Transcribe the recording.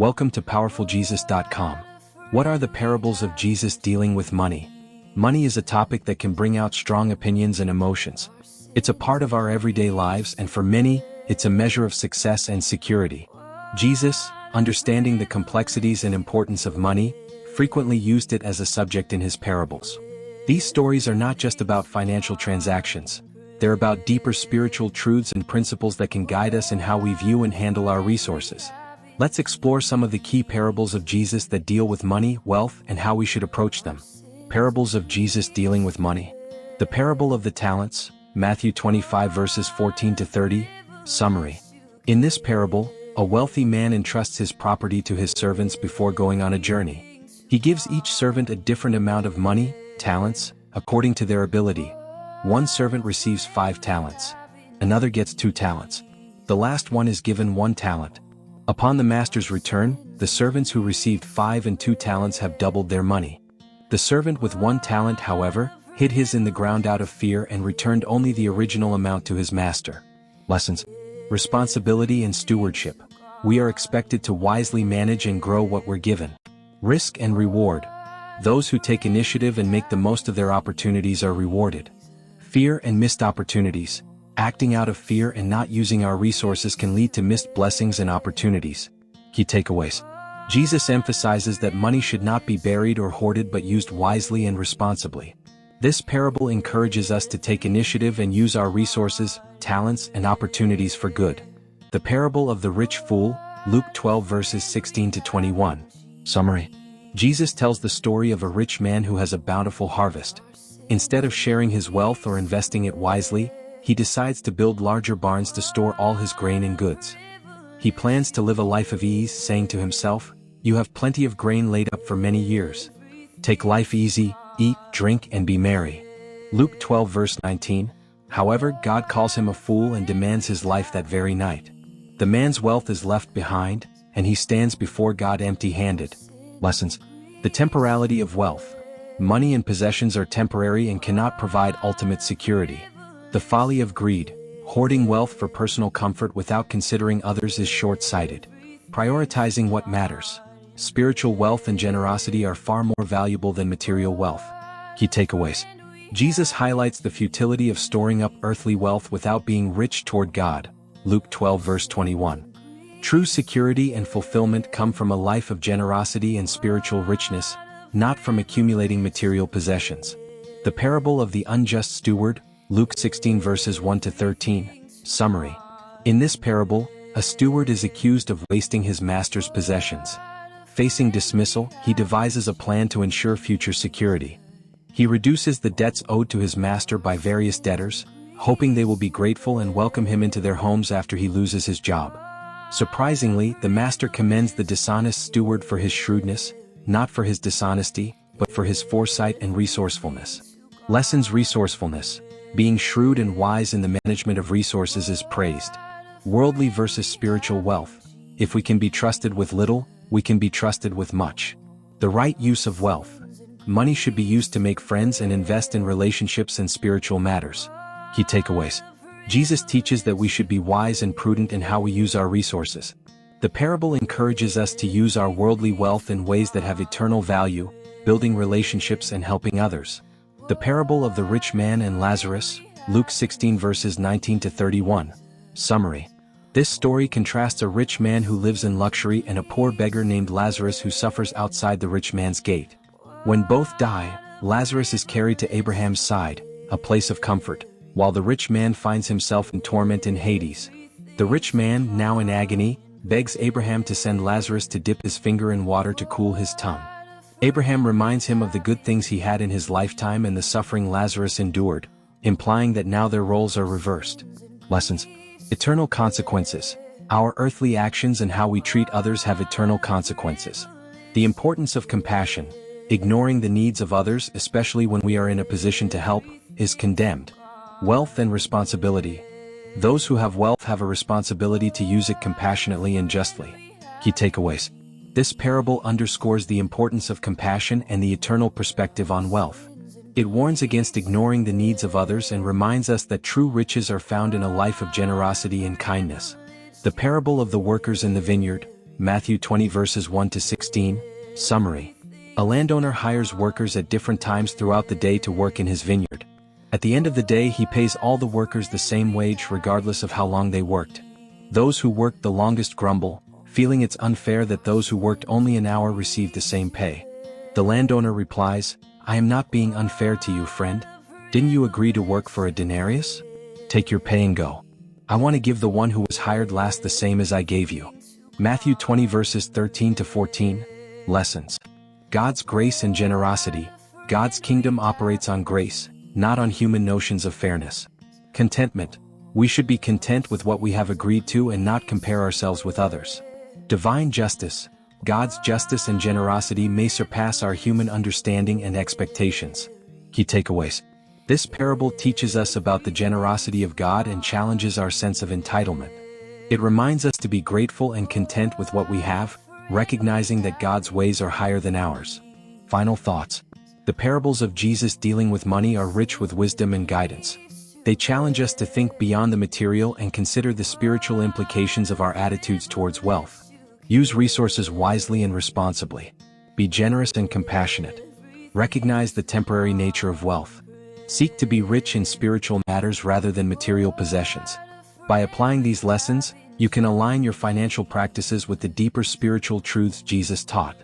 Welcome to PowerfulJesus.com. What are the parables of Jesus dealing with money? Money is a topic that can bring out strong opinions and emotions. It's a part of our everyday lives, and for many, it's a measure of success and security. Jesus, understanding the complexities and importance of money, frequently used it as a subject in his parables. These stories are not just about financial transactions. They're about deeper spiritual truths and principles that can guide us in how we view and handle our resources. Let's explore some of the key parables of Jesus that deal with money, wealth, and how we should approach them. Parables of Jesus dealing with money. The parable of the talents, Matthew 25 verses 14 to 30, summary. In this parable, a wealthy man entrusts his property to his servants before going on a journey. He gives each servant a different amount of money, talents, according to their ability. One servant receives 5 talents. Another gets 2 talents. The last one is given 1 talent. Upon the master's return, the servants who received 5 and 2 talents have doubled their money. The servant with 1 talent, however, hid his in the ground out of fear and returned only the original amount to his master. Lessons. Responsibility and stewardship. We are expected to wisely manage and grow what we're given. Risk and reward. Those who take initiative and make the most of their opportunities are rewarded. Fear and missed opportunities. Acting out of fear and not using our resources can lead to missed blessings and opportunities. Key takeaways. Jesus emphasizes that money should not be buried or hoarded but used wisely and responsibly. This parable encourages us to take initiative and use our resources, talents, and opportunities for good. The parable of the rich fool, Luke 12 verses 16 to 21. Summary. Jesus tells the story of a rich man who has a bountiful harvest. Instead of sharing his wealth or investing it wisely, he decides to build larger barns to store all his grain and goods. He plans to live a life of ease, saying to himself, "You have plenty of grain laid up for many years. Take life easy, eat, drink, and be merry." Luke 12 verse 19. However, God calls him a fool and demands his life that very night. The man's wealth is left behind, and he stands before God empty-handed. Lessons. The temporality of wealth. Money and possessions are temporary and cannot provide ultimate security. The folly of greed. Hoarding wealth for personal comfort without considering others is short-sighted. Prioritizing what matters. Spiritual wealth and generosity are far more valuable than material wealth. Key takeaways. Jesus highlights the futility of storing up earthly wealth without being rich toward God. Luke 12 verse 21. True security and fulfillment come from a life of generosity and spiritual richness, not from accumulating material possessions. The parable of the unjust steward, Luke 16 verses 1 to 13, summary. In this parable, a steward is accused of wasting his master's possessions. Facing dismissal, he devises a plan to ensure future security. He reduces the debts owed to his master by various debtors, hoping they will be grateful and welcome him into their homes after he loses his job. Surprisingly, the master commends the dishonest steward for his shrewdness, not for his dishonesty, but for his foresight and resourcefulness. Lessons. Resourcefulness. Being shrewd and wise in the management of resources is praised. Worldly versus spiritual wealth. If we can be trusted with little, we can be trusted with much. The right use of wealth. Money should be used to make friends and invest in relationships and spiritual matters. Key takeaways. Jesus teaches that we should be wise and prudent in how we use our resources. The parable encourages us to use our worldly wealth in ways that have eternal value, building relationships and helping others. The parable of the rich man and Lazarus, Luke 16 verses 19 to 31. Summary. This story contrasts a rich man who lives in luxury and a poor beggar named Lazarus who suffers outside the rich man's gate. When both die, Lazarus is carried to Abraham's side, a place of comfort, while the rich man finds himself in torment in Hades. The rich man, now in agony, begs Abraham to send Lazarus to dip his finger in water to cool his tongue. Abraham reminds him of the good things he had in his lifetime and the suffering Lazarus endured, implying that now their roles are reversed. Lessons. Eternal consequences. Our earthly actions and how we treat others have eternal consequences. The importance of compassion. Ignoring the needs of others, especially when we are in a position to help, is condemned. Wealth and responsibility. Those who have wealth have a responsibility to use it compassionately and justly. Key takeaways. This parable underscores the importance of compassion and the eternal perspective on wealth. It warns against ignoring the needs of others and reminds us that true riches are found in a life of generosity and kindness. The parable of the workers in the vineyard, Matthew 20 verses 1 to 16. Summary. A landowner hires workers at different times throughout the day to work in his vineyard. At the end of the day, he pays all the workers the same wage regardless of how long they worked. Those who worked the longest grumble, feeling it's unfair that those who worked only an hour received the same pay. The landowner replies, "I am not being unfair to you, friend. Didn't you agree to work for a denarius? Take your pay and go. I want to give the one who was hired last the same as I gave you." Matthew 20 verses 13 to 14. Lessons. God's grace and generosity. God's kingdom operates on grace, not on human notions of fairness. Contentment. We should be content with what we have agreed to and not compare ourselves with others. Divine justice. God's justice and generosity may surpass our human understanding and expectations. Key takeaways. This parable teaches us about the generosity of God and challenges our sense of entitlement. It reminds us to be grateful and content with what we have, recognizing that God's ways are higher than ours. Final thoughts. The parables of Jesus dealing with money are rich with wisdom and guidance. They challenge us to think beyond the material and consider the spiritual implications of our attitudes towards wealth. Use resources wisely and responsibly. Be generous and compassionate. Recognize the temporary nature of wealth. Seek to be rich in spiritual matters rather than material possessions. By applying these lessons, you can align your financial practices with the deeper spiritual truths Jesus taught.